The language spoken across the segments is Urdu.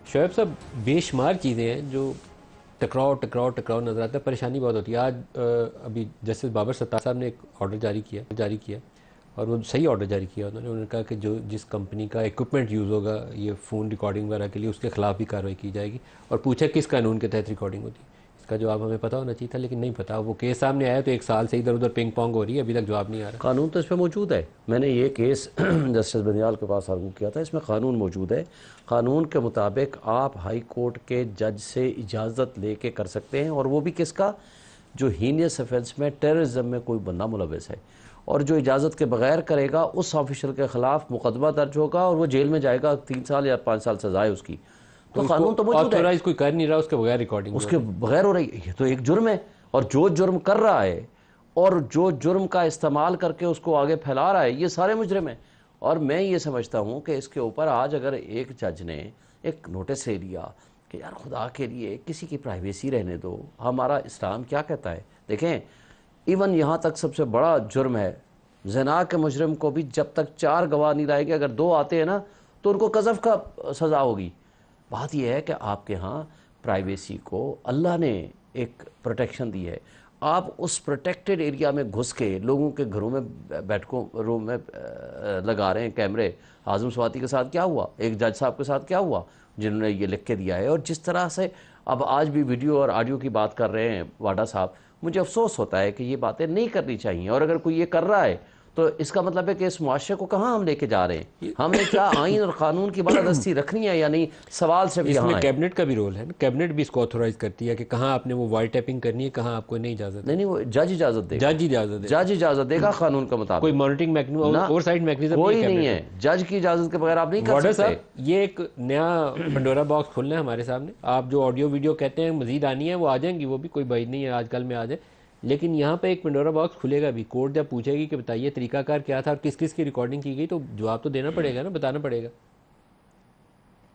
شعیب صاحب بے شمار چیزیں ہیں جو ٹکراؤ نظر آتا ہے. پریشانی بہت ہوتی ہے. آج ابھی جسٹس بابر ستار صاحب نے ایک آرڈر جاری کیا اور وہ صحیح آرڈر جاری کیا. انہوں نے کہا کہ جو جس کمپنی کا ایکوپمنٹ یوز ہوگا یہ فون ریکارڈنگ وغیرہ کے لیے اس کے خلاف بھی کارروائی کی جائے گی. اور پوچھا کس قانون کے تحت ریکارڈنگ ہوتی ہے. اس کا جواب ہمیں پتہ ہونا چاہیے تھا لیکن نہیں پتا. وہ کیس سامنے آیا تو ایک سال سے ادھر ادھر پنگ پونگ ہو رہی ہے, ابھی تک جواب نہیں آ رہا. قانون تو اس پہ موجود ہے. میں نے یہ کیس جسٹس بنیال کے پاس آرگو کیا تھا. اس میں قانون موجود ہے. قانون کے مطابق آپ ہائی کورٹ کے جج سے اجازت لے کے کر سکتے ہیں, اور وہ بھی کس کا, جو ہینیس آفینس میں ٹیررزم میں کوئی بندہ ملوث ہے, اور جو اجازت کے بغیر کرے گا اس آفیشل کے خلاف مقدمہ درج ہوگا اور وہ جیل میں جائے گا. 3 سال یا 5 سال سزا ہے اس کی. تو قانون تو موجود ہے. آتھورائز کوئی کر نہیں رہا, اس کے بغیر ریکارڈنگ اس کے بغیر ہو رہی ہے. یہ تو ایک جرم ہے, اور جو جرم کر رہا ہے اور جو جرم کا استعمال کر کے اس کو آگے پھیلا رہا ہے, یہ سارے مجرم ہیں. اور میں یہ سمجھتا ہوں کہ اس کے اوپر آج اگر ایک جج نے ایک نوٹس لے لیا کہ یار خدا کے لیے کسی کی پرائیویسی رہنے دو, ہمارا اسلام کیا کہتا ہے. دیکھیں ایون یہاں تک سب سے بڑا جرم ہے, زنا کے مجرم کو بھی جب تک 4 گواہ نہیں لائے گے, اگر 2 آتے ہیں نا تو ان کو قذف کا سزا ہوگی. بات یہ ہے کہ آپ کے ہاں پرائیویسی کو اللہ نے ایک پروٹیکشن دی ہے. آپ اس پروٹیکٹڈ ایریا میں گھس کے لوگوں کے گھروں میں بیٹھکوں روم میں لگا رہے ہیں کیمرے. اعظم سواتی کے ساتھ کیا ہوا, ایک جج صاحب کے ساتھ کیا ہوا جنہوں نے یہ لکھ کے دیا ہے. اور جس طرح سے اب آج بھی ویڈیو اور آڈیو کی بات کر رہے ہیں واڈا صاحب, مجھے افسوس ہوتا ہے کہ یہ باتیں نہیں کرنی چاہیے. اور اگر کوئی یہ کر رہا ہے تو اس کا مطلب ہے کہ اس معاشرے کو کہاں ہم لے کے جا رہے ہیں. ہم نے کیا آئین اور قانون کی بالادستی رکھنی ہے یا نہیں, سوال صرف اس یہاں میں ہے. کیبنٹ کا بھی رول ہے نا. کیبنٹ بھی اس کو آتھورائز کرتی ہے کہ کہاں آپ نے وہ وائر ٹیپنگ کرنی ہے, کہاں آپ کو نہیں اجازت. نہیں وہ جج اجازت دے گا. جج اجازت دے گا قانون کا مطابق. کوئی monitoring mechanism oversight mechanism کوئی نہیں ہے. جج کی اجازت کے بغیر آپ نہیں کر وارڈر سکتے. صاحب یہ ایک نیا پنڈورا باکس کھلنا ہے ہمارے سامنے. آپ جو آڈیو ویڈیو کہتے ہیں مزید آنی ہے وہ آ جائیں گی, وہ بھی کوئی بعید نہیں ہے آج کل میں آ جائے. لیکن یہاں پہ ایک پنڈورا باکس کھلے گا بھی. کورٹ جب پوچھے گی کہ بتائیے طریقہ کار کیا تھا اور کس کس کی ریکارڈنگ کی گئی, تو جواب تو دینا پڑے گا نا, بتانا پڑے گا.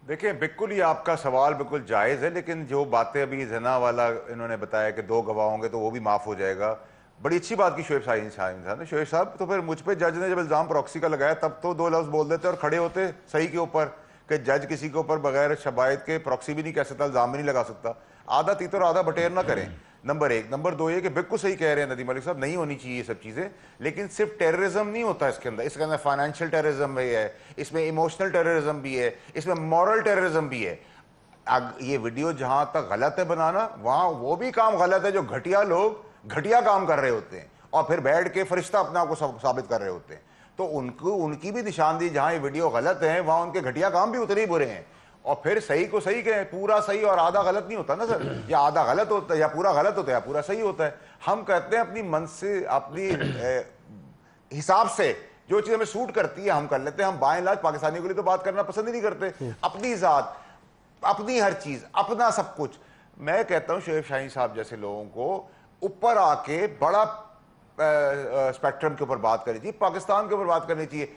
دیکھیں بالکل یہ آپ کا سوال بالکل جائز ہے, لیکن جو باتیں ابھی زنا والا انہوں نے بتایا کہ 2 گواہ ہوں گے تو وہ بھی معاف ہو جائے گا, بڑی اچھی بات کی شعیب صاحب. شعیب صاحب تو پھر مجھ پہ جج نے جب الزام پروکسی کا لگایا تب تو 2 لفظ بول دیتے اور کھڑے ہوتے صحیح کے اوپر کہ جج کسی کے اوپر بغیر شواہد کے پروکسی بھی نہیں کہہ سکتا, الزام بھی نہیں لگا سکتا. آدھا تیتر آدھا بٹیر نہ کریں, نمبر 1. نمبر 2 یہ کہ بالکل صحیح کہہ رہے ہیں ندیم ملک صاحب, نہیں ہونی چاہیے یہ سب چیزیں. لیکن صرف ٹیررزم نہیں ہوتا اس کے اندر فائنینشیل ٹیررزم بھی ہے, اس میں ایموشنل ٹیررزم بھی ہے, اس میں مورل ٹیررزم بھی ہے. یہ ویڈیو جہاں تک غلط ہے بنانا, وہاں وہ بھی کام غلط ہے جو گھٹیا لوگ گھٹیا کام کر رہے ہوتے ہیں اور پھر بیٹھ کے فرشتہ اپنے آپ کو ثابت کر رہے ہوتے ہیں. تو ان کی بھی نشاندہی, جہاں یہ ویڈیو غلط ہے وہاں ان کے گھٹیا کام بھی اتنے ہی برے ہیں. اور پھر صحیح کو صحیح کہیں, پورا صحیح اور آدھا غلط نہیں ہوتا نا سر, یا آدھا غلط ہوتا ہے یا پورا غلط ہوتا ہے یا پورا صحیح ہوتا ہے. ہم کہتے ہیں اپنی من سے اپنی حساب سے جو چیز ہمیں سوٹ کرتی ہے ہم کر لیتے ہیں. ہم بائیں لاج پاکستانیوں کے لیے تو بات کرنا پسند ہی نہیں کرتے. اپنی ذات, اپنی ہر چیز, اپنا سب کچھ. میں کہتا ہوں شعیب شاہین صاحب جیسے لوگوں کو اوپر آ کے بڑا اسپیکٹرم کے اوپر بات کرنی چاہیے, پاکستان کے اوپر بات کرنی چاہیے.